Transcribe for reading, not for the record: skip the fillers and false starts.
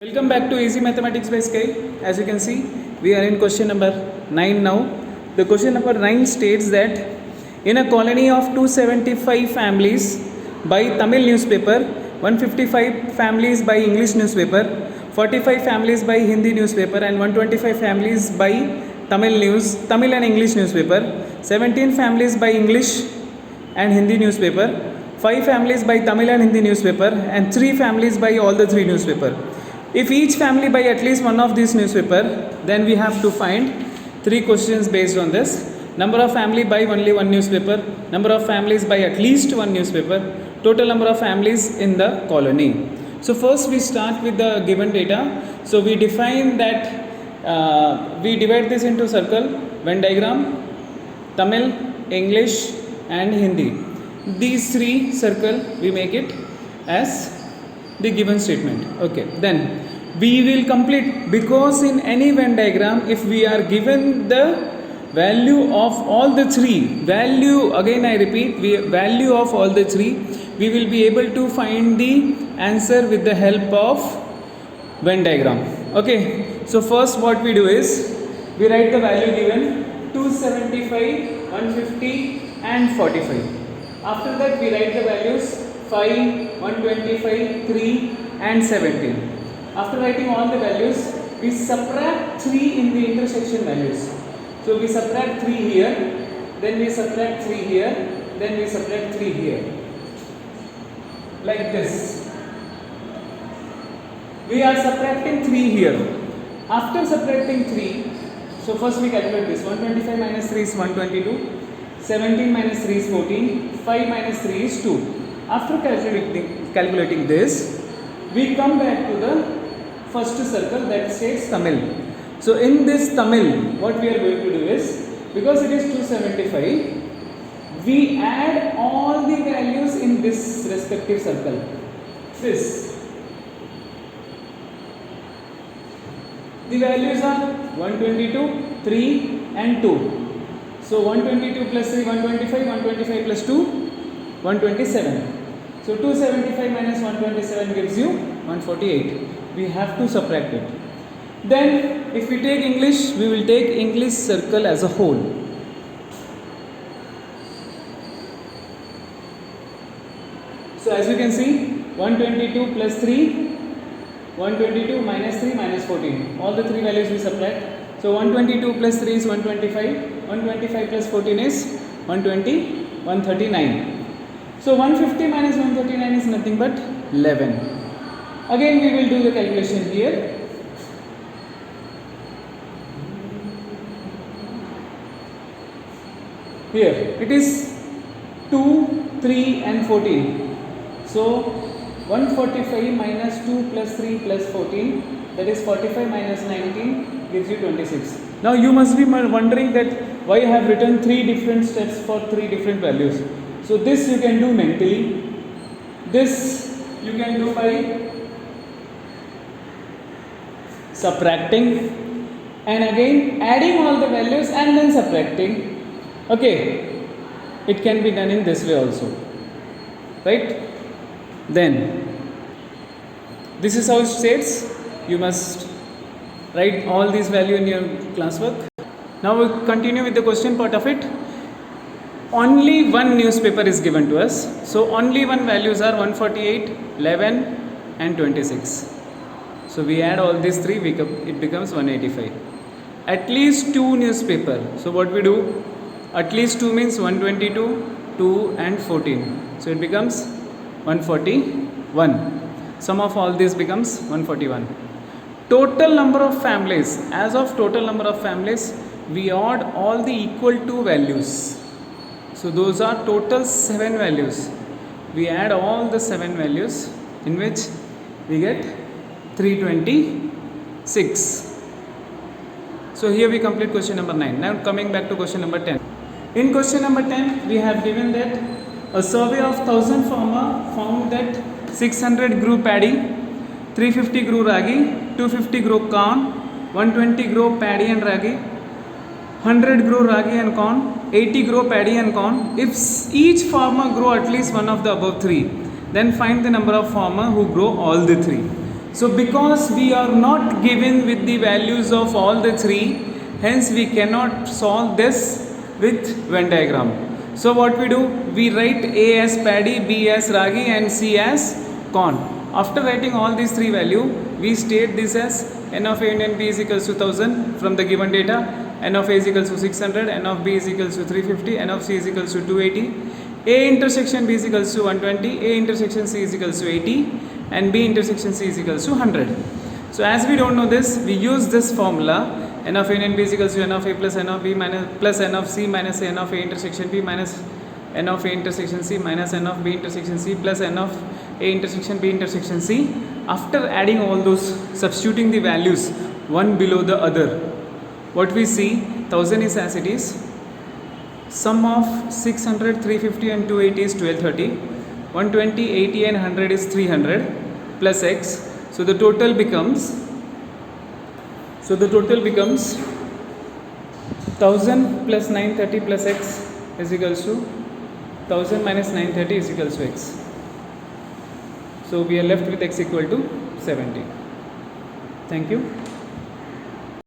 Welcome back to Easy Mathematics by Sky. As you can see, we are in question number 9 now. The question number 9 states that in a colony of 275 families by Tamil newspaper, 155 families by English newspaper, 45 families by Hindi newspaper and 125 families by Tamil and English newspaper, 17 families by English and Hindi newspaper, 5 families by Tamil and Hindi newspaper and 3 families by all the 3 newspaper. If each family by at least one of these newspaper, then we have to find 3 questions based on this. Number of family by only one newspaper, number of families by at least one newspaper, total number of families in the colony. So first we start with the given data. So we define that we divide this into circle, Venn diagram, Tamil, English and Hindi. These 3 circle we make it as the given statement. Okay, then we will complete, because in any Venn diagram, if we are given the value of all the 3, value again I repeat, value of all the 3, we will be able to find the answer with the help of Venn diagram. Okay, so first what we do is we write the value given 275, 150 and 45. After that we write the values 5, 125, 3 and 17. After writing all the values, we subtract 3 in the intersection values. So we subtract 3 here, then we subtract 3 here, then we subtract 3 here. Like this. We are subtracting 3 here. After subtracting 3, so first we calculate this. 125 minus 3 is 122, 17 minus 3 is 14, 5 minus 3 is 2. After calculating this, we come back to the first circle that says Tamil. So in this Tamil, what we are going to do is, because it is 275, we add all the values in this respective circle. This. The values are 122, 3 and 2. So 122 plus 3, 125, 125 plus 2, 127. So 275 minus 127 gives you 148. We have to subtract it. Then if we take English, we will take English circle as a whole. So as you can see, 122 plus 3, 122 minus 3 minus 14. All the 3 values we subtract. So 122 plus 3 is 125, 125 plus 14 is 120, 139. So 150 minus 139 is nothing but 11. Again we will do the calculation here. Here it is 2, 3 and 14. So 145 minus 2 plus 3 plus 14, that is 45 minus 19 gives you 26. Now you must be wondering that why I have written 3 different steps for 3 different values. So this you can do mentally, this you can do by subtracting and again adding all the values and then subtracting. Okay, it can be done in this way also, right? Then this is how it states. You must write all these values in your classwork. Now we'll continue with the question part of it. Only one newspaper is given to us. So only one values are 148, 11 and 26. So we add all these 3, it becomes 185. At least 2 newspaper. So what we do? At least 2 means 122, 2 and 14. So it becomes 141. Sum of all this becomes 141. Total number of families. As of total number of families, we add all the equal to values. So those are total 7 values. We add all the 7 values, in which we get 326. So here we complete question number 9. Now coming back to question number 10. In question number 10, we have given that a survey of 1000 farmer found that 600 grew paddy, 350 grew ragi, 250 grew corn, 120 grew paddy and ragi, 100 grow ragi and corn, 80 grow paddy and corn. If each farmer grow at least one of the above 3, then find the number of farmer who grow all the 3. So because we are not given with the values of all the three, hence we cannot solve this with Venn diagram. So what we do, we write A as paddy, B as ragi and C as corn. After writing all these three value, we state this as n of A and B is equals to 1000 from the given data, n of A is equals to 600, n of B is equals to 350, n of C is equals to 280, A intersection B is equals to 120, A intersection C is equals to 80 and B intersection C is equals to 100. So as we don't know this, we use this formula, n of A and B is equals to n of A plus n of B minus plus n of C minus n of A intersection B minus n of A intersection C minus n of B intersection C plus n of A intersection B intersection C. After adding all those, substituting the values one below the other, what we see, 1000 is as it is, sum of 600, 350 and 280 is 1230, 120, 80 and 100 is 300 plus x. So the total becomes 1000 plus 930 plus x is equals to 1000 minus 930 is equals to x. So we are left with x equal to 70. Thank you.